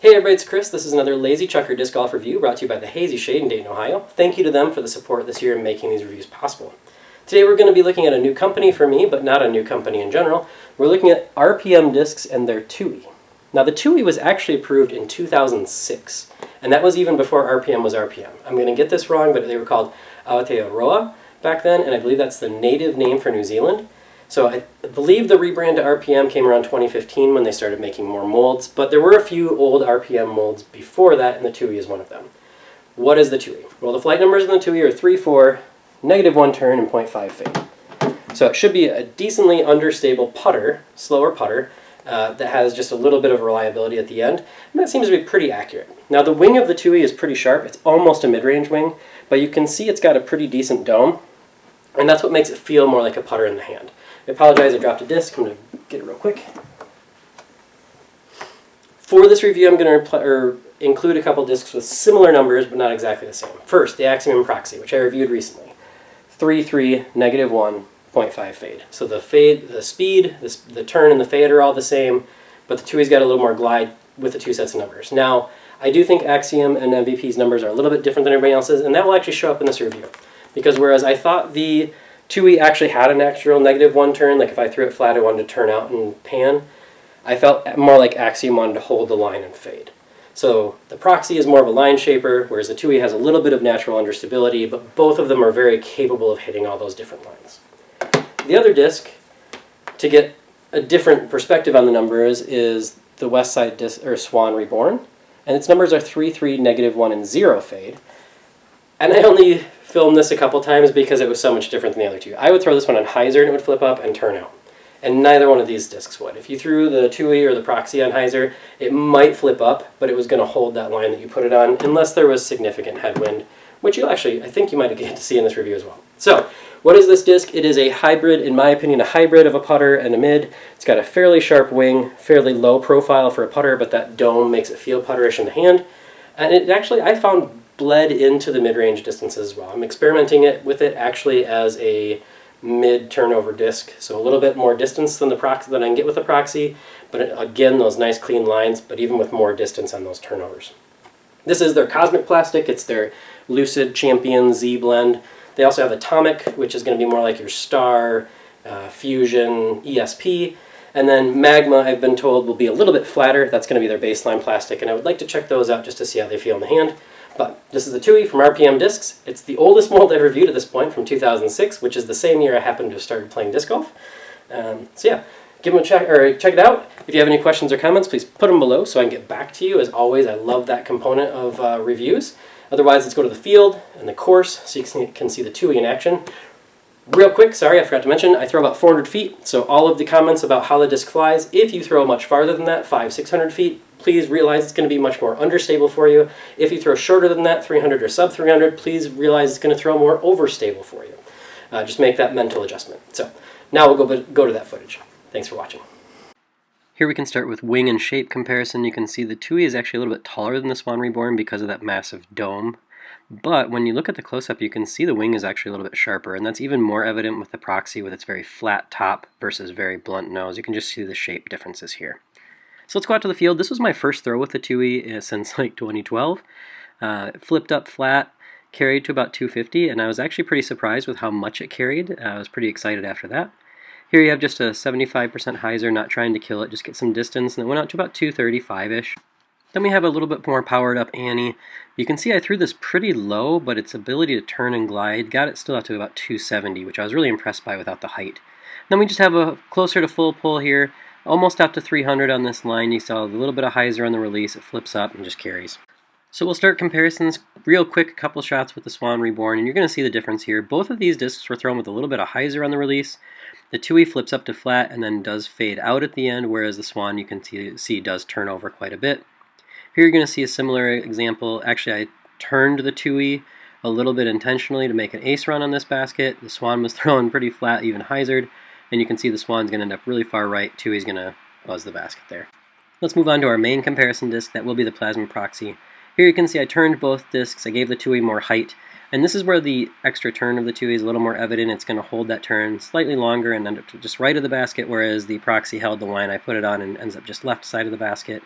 Hey everybody, it's Chris. This is another Lazy Chucker Disc Golf review brought to you by the Hazy Shade in Dayton, Ohio. Thank you to them for the support this year in making these reviews possible. Today we're going to be looking at a new company for me, but not a new company in general. We're looking at RPM discs and their TUI. Now the TUI was actually approved in 2006, and that was even before RPM was RPM. I'm going to get this wrong, but they were called Aotearoa back then, and I believe that's the native name for New Zealand. So I believe the rebrand to RPM came around 2015 when they started making more molds, but there were a few old RPM molds before that, and the TUI is one of them. What is the TUI? Well, the flight numbers in the TUI are 3-4, -1 turn, and 0.5 fade. So it should be a decently understable putter, slower putter, that has just a little bit of reliability at the end, and that seems to be pretty accurate. Now the wing of the TUI is pretty sharp. It's almost a mid-range wing, but you can see it's got a pretty decent dome, and that's what makes it feel more like a putter in the hand. I apologize, I dropped a disc. I'm going to get it real quick. For this review, I'm going to include a couple discs with similar numbers, but not exactly the same. First, the Axiom Proxy, which I reviewed recently. 3-3, -1, 0.5 fade. So the fade, the speed, the turn, and the fade are all the same, but the TUI's got a little more glide with the two sets of numbers. Now, I do think Axiom and MVP's numbers are a little bit different than everybody else's, and that will actually show up in this review. Because whereas I thought the TUI actually had an actual -1 turn, like if I threw it flat I wanted to turn out and pan, I felt more like Axiom wanted to hold the line and fade. So the Proxy is more of a line shaper, whereas the TUI has a little bit of natural understability, but both of them are very capable of hitting all those different lines. The other disc, to get a different perspective on the numbers, is the Westside Discs Swan Reborn, and its numbers are 3-3, -1, and 0 fade. And I only filmed this a couple times because it was so much different than the other two. I would throw this one on Hyzer and it would flip up and turn out. And neither one of these discs would. If you threw the TUI or the Proxy on Hyzer, it might flip up, but it was going to hold that line that you put it on unless there was significant headwind, which you'll actually, I think you might get to see in this review as well. So, what is this disc? It is a hybrid, in my opinion, a hybrid of a putter and a mid. It's got a fairly sharp wing, fairly low profile for a putter, but that dome makes it feel putterish in the hand. And it actually, I found, bled into the mid-range distances as well. I'm experimenting with it actually as a mid-turnover disc, so a little bit more distance than the Proxy than I can get with the Proxy, but again, those nice clean lines, but even with more distance on those turnovers. This is their Cosmic plastic. It's their Lucid Champion Z blend. They also have Atomic, which is going to be more like your Star, Fusion, ESP, and then Magma, I've been told, will be a little bit flatter. That's going to be their baseline plastic, and I would like to check those out just to see how they feel in the hand. But this is the TUI from RPM Discs. It's the oldest mold I've reviewed at this point, from 2006, which is the same year I happened to have started playing disc golf. So yeah, give them a check, or check it out. If you have any questions or comments, please put them below so I can get back to you. As always, I love that component of reviews. Otherwise, let's go to the field and the course so you can see the TUI in action. Real quick, sorry, I forgot to mention, I throw about 400 feet, so all of the comments about how the disc flies, if you throw much farther than that, 500-600 feet, please realize it's going to be much more understable for you. If you throw shorter than that, 300 or sub 300, please realize it's going to throw more overstable for you. Just make that mental adjustment. So now we'll go to that footage. Thanks for watching. Here we can start with wing and shape comparison. You can see the TUI is actually a little bit taller than the Swan Reborn because of that massive dome. But when you look at the close-up, you can see the wing is actually a little bit sharper, and that's even more evident with the Proxy with its very flat top versus very blunt nose. You can just see the shape differences here. So let's go out to the field. This was my first throw with the TUI since like 2012. It flipped up flat, carried to about 250, and I was actually pretty surprised with how much it carried. I was pretty excited after that. Here you have just a 75% Hyzer, not trying to kill it, just get some distance, and it went out to about 235-ish. Then we have a little bit more powered up Annie. You can see I threw this pretty low, but its ability to turn and glide got it still out to about 270, which I was really impressed by without the height. Then we just have a closer to full pull here, almost out to 300 on this line. You saw a little bit of Hyzer on the release. It flips up and just carries. So we'll start comparisons real quick, a couple shots with the Swan Reborn, and you're going to see the difference here. Both of these discs were thrown with a little bit of Hyzer on the release. The TUI flips up to flat and then does fade out at the end, whereas the Swan, you can see does turn over quite a bit. Here you're going to see a similar example. Actually, I turned the TUI a little bit intentionally to make an ace run on this basket. The Swan was thrown pretty flat, even Hyzered, and you can see the Swan's going to end up really far right. TUI's going to buzz the basket there. Let's move on to our main comparison disc. That will be the Plasma Proxy. Here you can see I turned both discs. I gave the TUI more height, and this is where the extra turn of the TUI is a little more evident. It's going to hold that turn slightly longer and end up to just right of the basket, whereas the Proxy held the line I put it on and ends up just left side of the basket.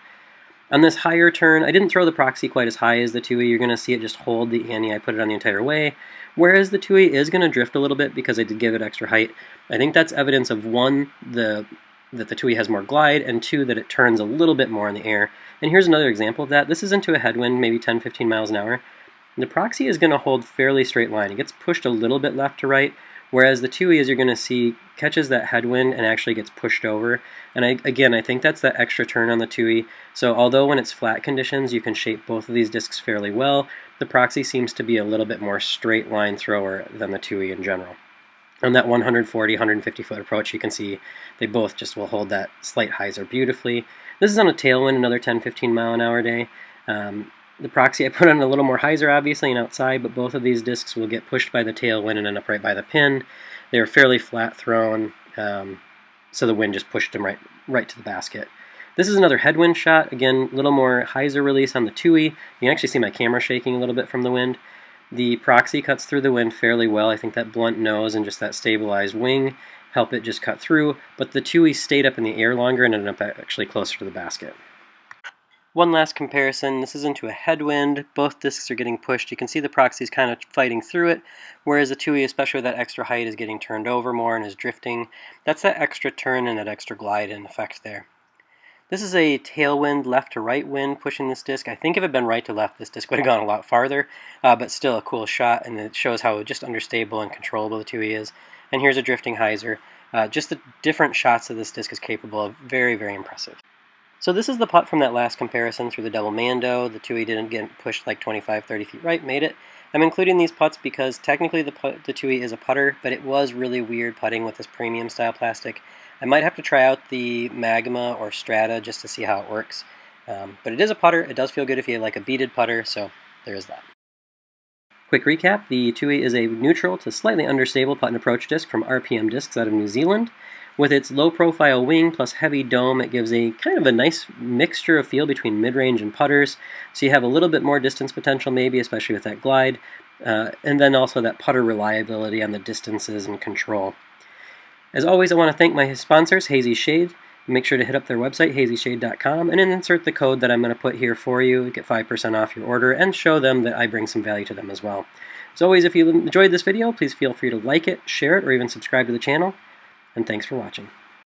On this higher turn, I didn't throw the Proxy quite as high as the Tui. You're going to see it just hold the ante. I put it on the entire way, whereas the Tui is going to drift a little bit because I did give it extra height. I think that's evidence of, one, that the Tui has more glide, and two, that it turns a little bit more in the air. And here's another example of that. This is into a headwind, maybe 10-15 miles an hour. The Proxy is going to hold fairly straight line. It gets pushed a little bit left to right, whereas the Tui, as you're going to see, catches that headwind and actually gets pushed over. And again, I think that's that extra turn on the Tui. So although when it's flat conditions, you can shape both of these discs fairly well, the Proxy seems to be a little bit more straight line thrower than the Tui in general. On that 140, 150 foot approach, you can see they both just will hold that slight hyzer beautifully. This is on a tailwind, another 10-15 mile an hour day. The Proxy I put on a little more hyzer, obviously, and outside, but both of these discs will get pushed by the tailwind and end up right by the pin. They're fairly flat thrown, so the wind just pushed them right to the basket. This is another headwind shot. Again, a little more hyzer release on the Tui. You can actually see my camera shaking a little bit from the wind. The Proxy cuts through the wind fairly well. I think that blunt nose and just that stabilized wing help it just cut through, but the Tui stayed up in the air longer and ended up actually closer to the basket. One last comparison, this is into a headwind. Both discs are getting pushed. You can see the Proxy's kind of fighting through it, whereas the Tui, especially with that extra height, is getting turned over more and is drifting. That's that extra turn and that extra glide in effect there. This is a tailwind, left to right wind pushing this disc. I think if it had been right to left, this disc would have gone a lot farther, but still a cool shot, and it shows how just unstable and controllable the Tui is. And here's a drifting hyzer. Just the different shots that this disc is capable of, very, very impressive. So this is the putt from that last comparison through the double Mando. The Tui didn't get pushed like 25-30 feet right, made it. I'm including these putts because technically the Tui is a putter, but it was really weird putting with this premium style plastic. I might have to try out the Magma or Strata just to see how it works. But it is a putter. It does feel good if you like a beaded putter, so there is that. Quick recap, the Tui is a neutral to slightly understable putt and approach disc from RPM Discs out of New Zealand. With its low-profile wing plus heavy dome, it gives a kind of a nice mixture of feel between mid-range and putters, so you have a little bit more distance potential maybe, especially with that glide, and then also that putter reliability on the distances and control. As always, I want to thank my sponsors, Hazy Shade. Make sure to hit up their website, hazyshade.com, and then insert the code that I'm going to put here for you. Get 5% off your order, and show them that I bring some value to them as well. As always, if you enjoyed this video, please feel free to like it, share it, or even subscribe to the channel. And thanks for watching.